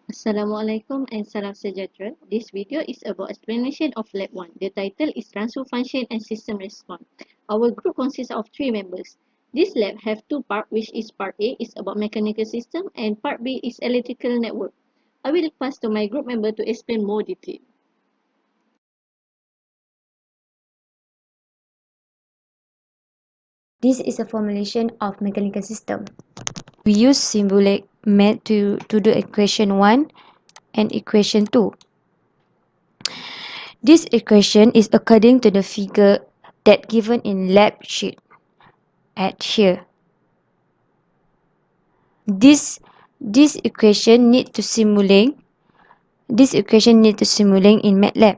Assalamualaikum and salam sejahtera. This video is about explanation of Lab 1. The title is Transfer Function and System Response. Our group consists of 3 members. This lab have 2 parts, which is part A is about mechanical system and part B is electrical network. I will pass to my group member to explain more detail. This is a formulation of mechanical system. We use symbolic method to do equation 1 and equation 2. This equation is according to the figure that given in lab sheet at here. This equation need to simulate in MATLAB.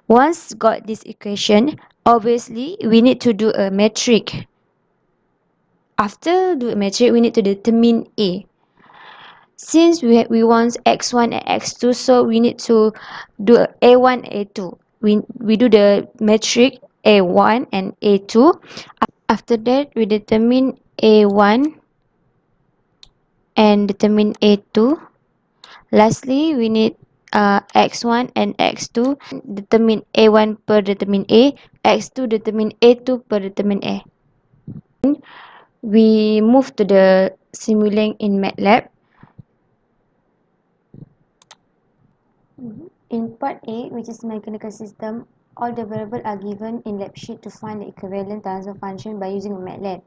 Once got this equation, obviously we need to do a metric. After do a metric, we need to determine A. Since we want x1 and x2, so we need to do a1, a2. We do the metric a1 and a2. After that, we determine a1 and determine a2. Lastly, we need x1 and x2. Determine a1 per determine a, x2 determine a2 per determine a. We move to the simulating in MATLAB. In part A, which is mechanical system, all the variables are given in lab sheet to find the equivalent transfer function by using MATLAB.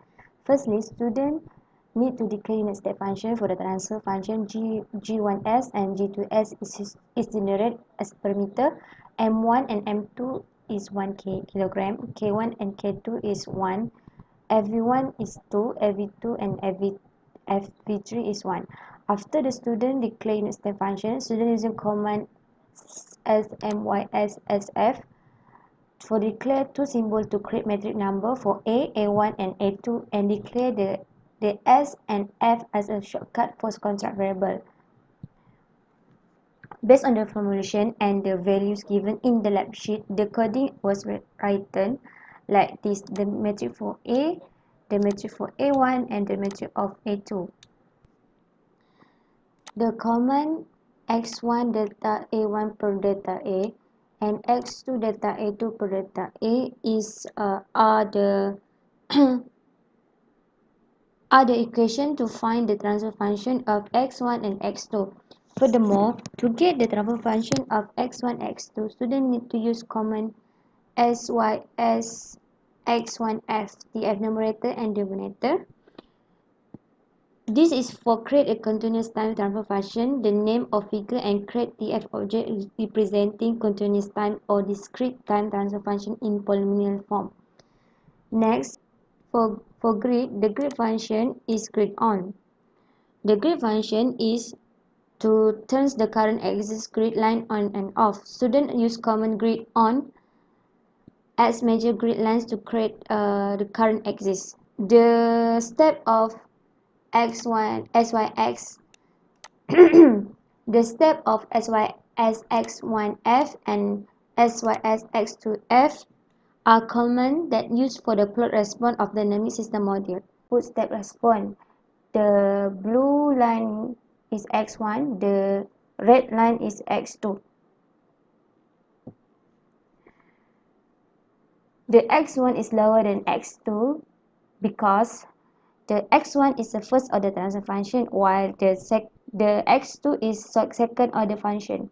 Firstly, students need to declare unit step function for the transfer function G1s and G2s is generated as per meter. M1 and M2 is 1 kilogram, K1 and K2 is 1, FV1 is 2, FV2 and FV3 is 1. After the student declare unit step function, student using command SMYSSF for declare 2 symbols to create metric number for A, A1 and A2 and declare the S and F as a shortcut for construct variable. Based on the formulation and the values given in the lab sheet, the coding was written like this: the metric for A, the metric for A1 and the metric of A2. The command x1 delta A1 per delta A and x2 delta A2 per delta A is are the are the equation to find the transfer function of x1 and x2. Furthermore, to get the transfer function of x1 and x2, students need to use command sys x1f, the f numerator and denominator. This is for create a continuous time transfer function, the name of figure and create the f object representing continuous time or discrete time transfer function in polynomial form. Next, for grid, the grid function is grid on. The grid function is to turn the current axis grid line on and off. Students use command grid on as major grid lines to create the current axis. The step of x1 syx the step of sysx1f and sysx2f are common that used for the plot response of the dynamic system model. Put step response. The blue line is x1, the red line is x2. The x1 is lower than x2 because the x1 is the first order transfer function while the x2 is second order function.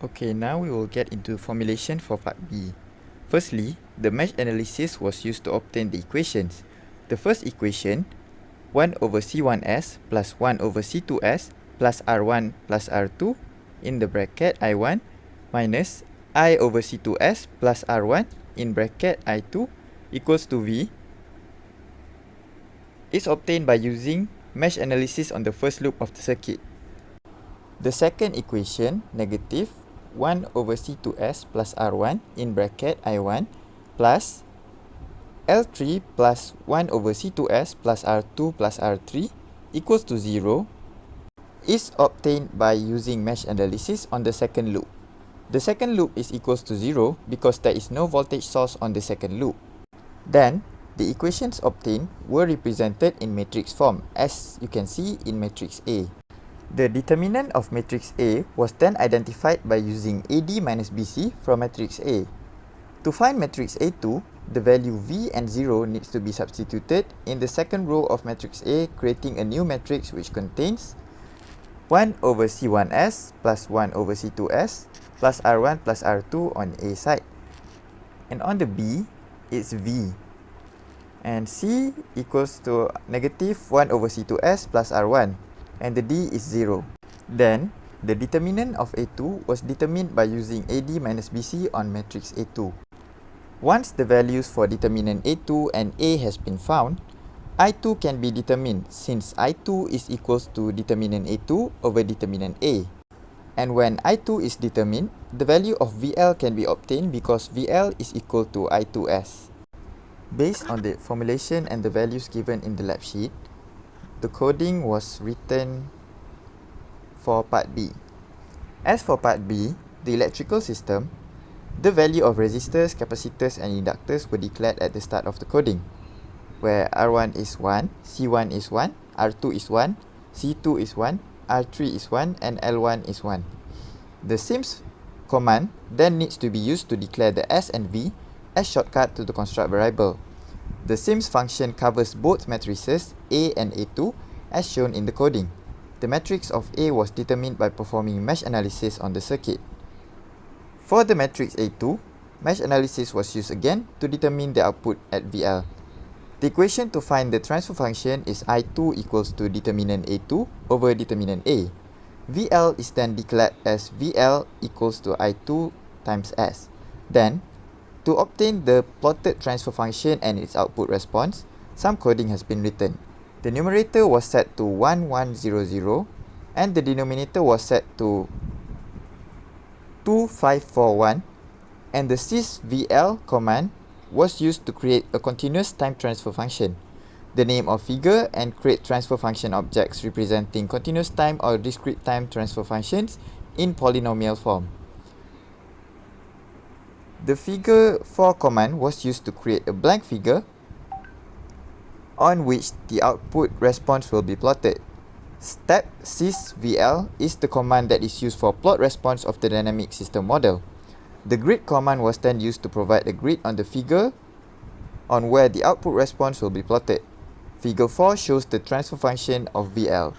Okay, now we will get into formulation for part B. Firstly, the mesh analysis was used to obtain the equations. The first equation, 1 over C1s plus 1 over C2s plus R1 plus R2 in the bracket I1 minus I over C2s plus R1 in bracket I2 equals to V is obtained by using mesh analysis on the first loop of the circuit. The second equation, negative 1 over C2s plus R1 in bracket I1 plus L3 plus 1 over C2s plus R2 plus R3 equals to 0 is obtained by using mesh analysis on the second loop. The second loop is equals to 0 because there is no voltage source on the second loop. Then, The equations obtained were represented in matrix form, as you can see in matrix A. The determinant of matrix A was then identified by using AD minus BC from matrix A. To find matrix A2, the value V and 0 needs to be substituted in the second row of matrix A, creating a new matrix which contains 1 over C1s plus 1 over C2s plus R1 plus R2 on A side. And on the B, it's V. And C equals to negative 1 over C2s plus R1. And the D is 0. Then, the determinant of A2 was determined by using AD minus BC on matrix A2. Once the values for determinant A2 and A has been found, I2 can be determined since I2 is equals to determinant A2 over determinant A. And when I2 is determined, the value of VL can be obtained because VL is equal to I2S. Based on the formulation and the values given in the lab sheet, the coding was written for part B. As for part B, the electrical system, the value of resistors, capacitors and inductors were declared at the start of the coding, where R1 is 1, C1 is 1, R2 is 1, C2 is 1, R3 is 1 and L1 is 1. The sims command then needs to be used to declare the S and V as shortcut to the construct variable. The sims function covers both matrices A and A2 as shown in the coding. The matrix of A was determined by performing mesh analysis on the circuit. For the matrix A2, mesh analysis was used again to determine the output at VL. The equation to find the transfer function is I2 equals to determinant A2 over determinant A. VL is then declared as VL equals to I2 times S. Then, to obtain the plotted transfer function and its output response, some coding has been written. The numerator was set to 1100 and the denominator was set to 2541, and the sysvl command was used to create a continuous time transfer function. The name of figure and create transfer function objects representing continuous time or discrete time transfer functions in polynomial form. The figure for command was used to create a blank figure on which the output response will be plotted. Step sysvl is the command that is used for plot response of the dynamic system model. The grid command was then used to provide a grid on the figure on where the output response will be plotted. Figure 4 shows the transfer function of VL.